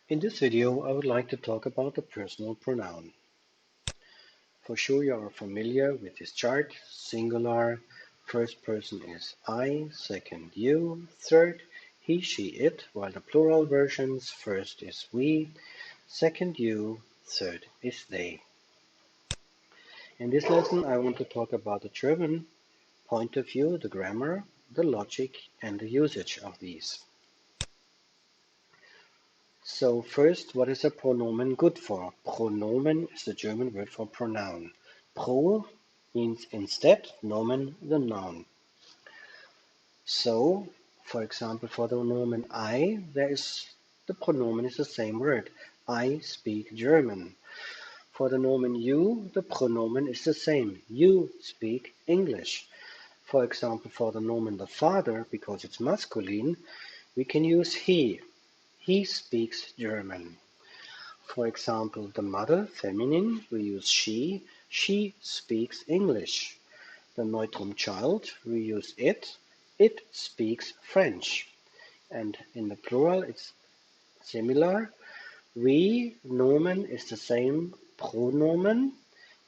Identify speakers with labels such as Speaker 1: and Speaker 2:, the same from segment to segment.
Speaker 1: In this video, I would like to talk about the personal pronoun. For sure you are familiar with this chart. Singular, first person is I, second you, third he, she, it, while the plural versions, first is we, second you, third is they. In this lesson, I want to talk about the German point of view, the grammar, the logic, and the usage of these. So first, what is a pronomen good for? Pronomen is the German word for pronoun. Pro means instead, nomen the noun. So, for example, for the nomen I, the pronomen is the same word. I speak German. For the nomen you, the pronomen is the same. You speak English. For example, for the nomen the father, because it's masculine, we can use he. He speaks German. For example, the mother, feminine, we use she. She speaks English. The neutrum child, we use it. It speaks French. And in the plural, it's similar. We, nomen, is the same pronomen.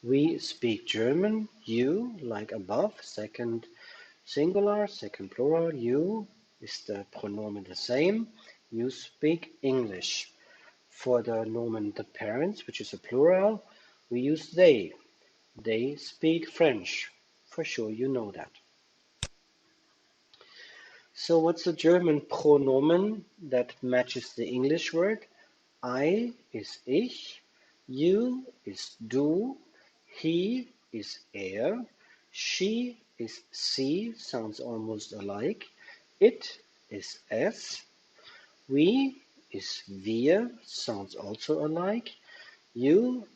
Speaker 1: We speak German. You, like above, second singular, second plural. You is the pronomen the same. You speak English. For the nomen the parents, which is a plural, we use they. They speak French. For sure you know that. So what's the German pronomen that matches the English word? I is ich, you is du, he is er, she is sie, sounds almost alike, it is es, we is wir, sounds also alike, you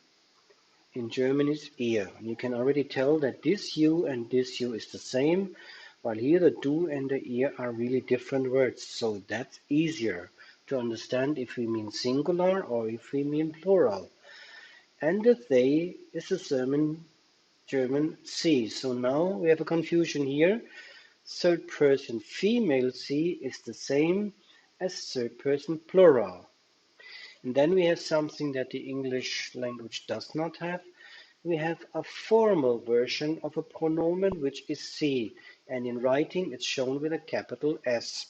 Speaker 1: in German is ihr. And you can already tell that this you and this you is the same, while here the du and the ihr are really different words. So that's easier to understand if we mean singular or if we mean plural. And the they is the German sie. So now we have a confusion here. Third person female sie is the same as third person plural. And then we have something that the English language does not have. We have a formal version of a pronomen which is sie, and in writing it's shown with a capital S.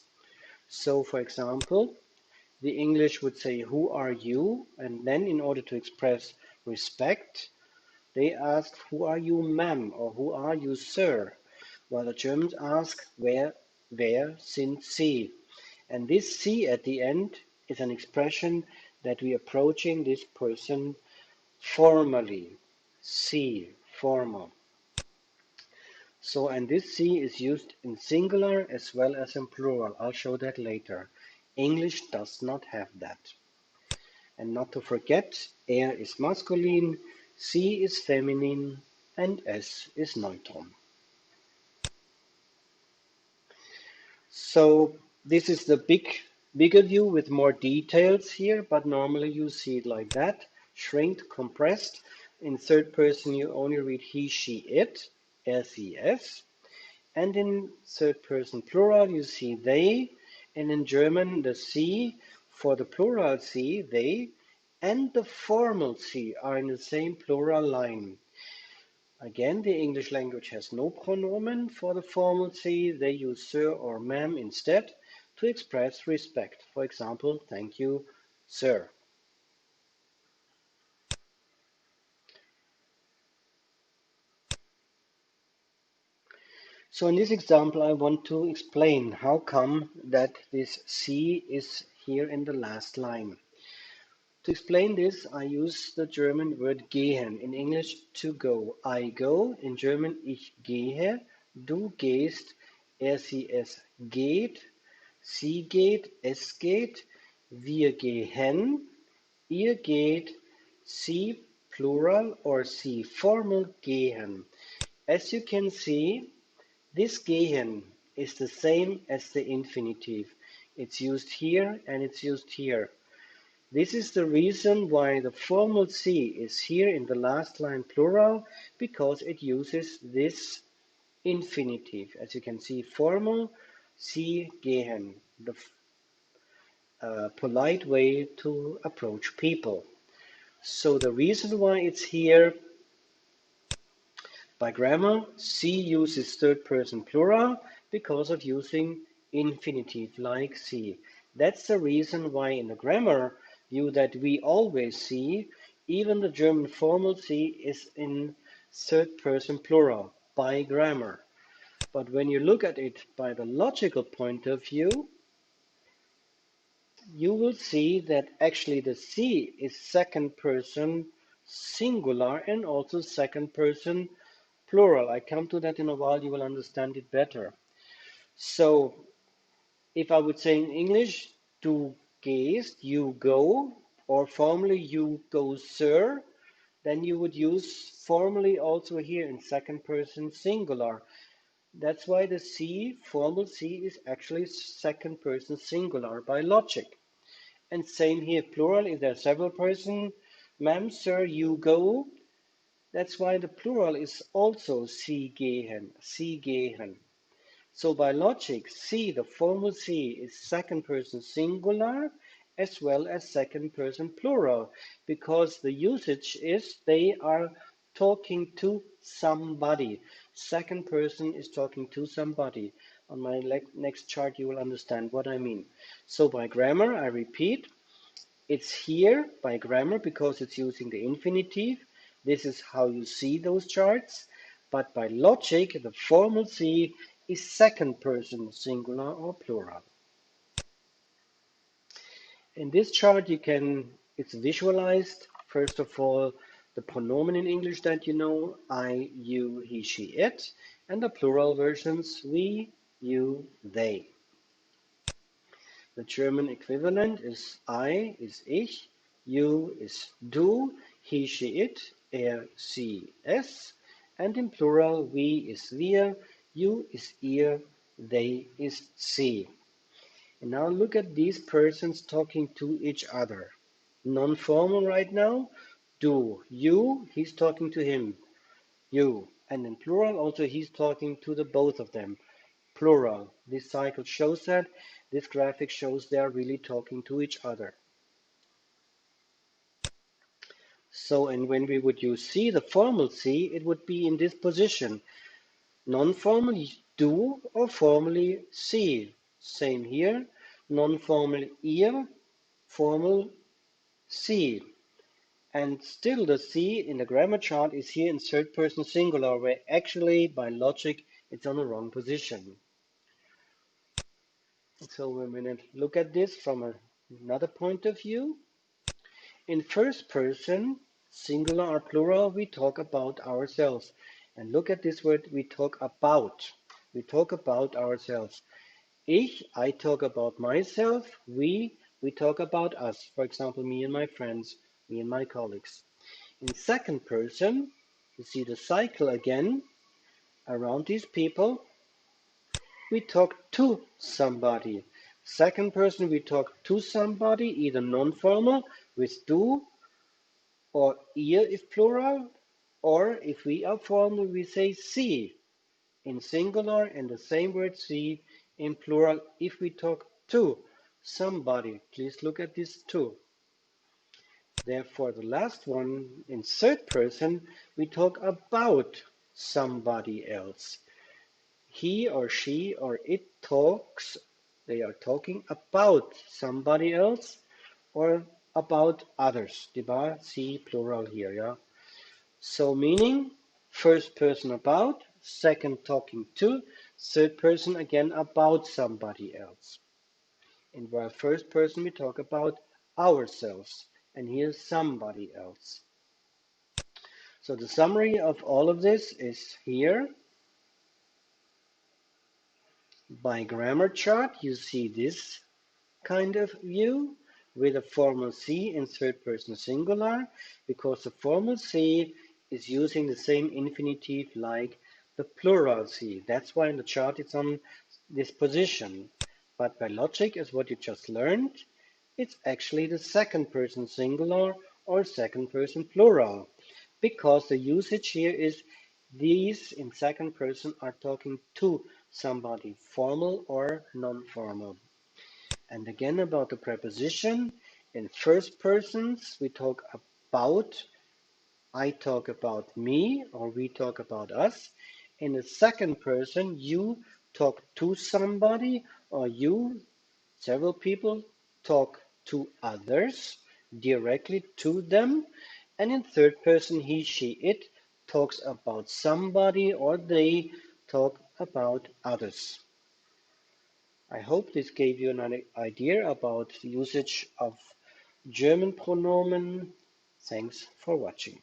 Speaker 1: So, for example, the English would say, "Who are you?" And then, in order to express respect, they ask, "Who are you, ma'am?" or "Who are you, sir?" While the Germans ask, wer sind Sie? And this Sie at the end is an expression that we are approaching this person formally. Sie, formal. So, and this Sie is used in singular as well as in plural. I'll show that later. English does not have that. And not to forget, er is masculine, sie is feminine, and es is neutrum. So this is the bigger view with more details here, but normally you see it like that, shrinked, compressed. In third person you only read he, she, it, SES. And in third person plural you see they, and in German the sie for the plural sie, they, and the formal sie are in the same plural line. Again, the English language has no pronomen for the formal sie. They use sir or ma'am instead to express respect. For example, thank you, sir. So in this example, I want to explain how come that this sie is here in the last line. To explain this, I use the German word gehen. In English, to go. I go. In German, ich gehe. Du gehst. Er, sie, es geht. Sie geht. Es geht. Wir gehen. Ihr geht. Sie plural or sie formal gehen. As you can see, this gehen is the same as the infinitive. It's used here and it's used here. This is the reason why the formal sie is here in the last line plural, because it uses this infinitive. As you can see, formal, sie gehen. a polite way to approach people. So the reason why it's here by grammar, sie uses third person plural because of using infinitive like sie. That's the reason why in the grammar view that we always see, even the German formal sie is in third person plural by grammar. But when you look at it by the logical point of view, you will see that actually the sie is second person singular and also second person plural. I come to that in a while, you will understand it better. So if I would say in English, du gehst, you go, or formally you go, sir, then you would use formally also here in second person singular. That's why the C, formal C, is actually second person singular by logic. And same here, plural, if there are several persons, ma'am, sir, you go. That's why the plural is also Sie gehen, Sie gehen. So by logic, Sie, the formal Sie, is second person singular as well as second person plural, because the usage is they are talking to somebody. Second person is talking to somebody. On my next chart, you will understand what I mean. So by grammar, I repeat, it's here by grammar because it's using the infinitive. This is how you see those charts. But by logic, the formal C is second person singular or plural. In this chart, it's visualized. First of all, the pronomen in English that you know, I, you, he, she, it, and the plural versions, we, you, they. The German equivalent is I is ich, you is du, he, she, it, er, sie, es, and in plural we is wir, you is ihr, they is sie. And now look at these persons talking to each other. Non-formal right now, du, you, he's talking to him, you. And in plural also he's talking to the both of them. Plural. This cycle shows that. This graphic shows they are really talking to each other. So, and when we would use C, the formal C, it would be in this position. Non-formal du or formally sie. Same here. Non-formal ihr, formal sie. And still the C in the grammar chart is here in third person singular, where actually by logic it's on the wrong position. So we're going to look at this from another point of view. In first person, singular or plural, we talk about ourselves. And look at this word, we talk about. We talk about ourselves. I talk about myself. We talk about us. For example, me and my friends, me and my colleagues. In second person, you see the cycle again around these people. We talk to somebody. Second person, we talk to somebody, either non-formal with du or ihr if plural, or if we are formal, we say sie in singular and the same word sie in plural if we talk to somebody. Please look at this too. Therefore, the last one in third person, we talk about somebody else. He or she or it talks, they are talking about somebody else or about others. Die war sie plural here, yeah? So meaning first person about, second talking to, third person again about somebody else. And while first person we talk about ourselves, and here somebody else. So the summary of all of this is here. By grammar chart, you see this kind of view with a formal C in third person singular, because the formal C is using the same infinitive like the plural C. That's why in the chart it's on this position. But by logic, as what you just learned, it's actually the second person singular or second person plural, because the usage here is these in second person are talking to somebody, formal or non-formal. And again about the preposition. In first persons, we talk about, I talk about me, or we talk about us. In the second person, you talk to somebody, or you, several people, talk to others, directly to them. And in third person, he, she, it talks about somebody, or they talk about others. I hope this gave you an idea about the usage of German pronomen. Thanks for watching.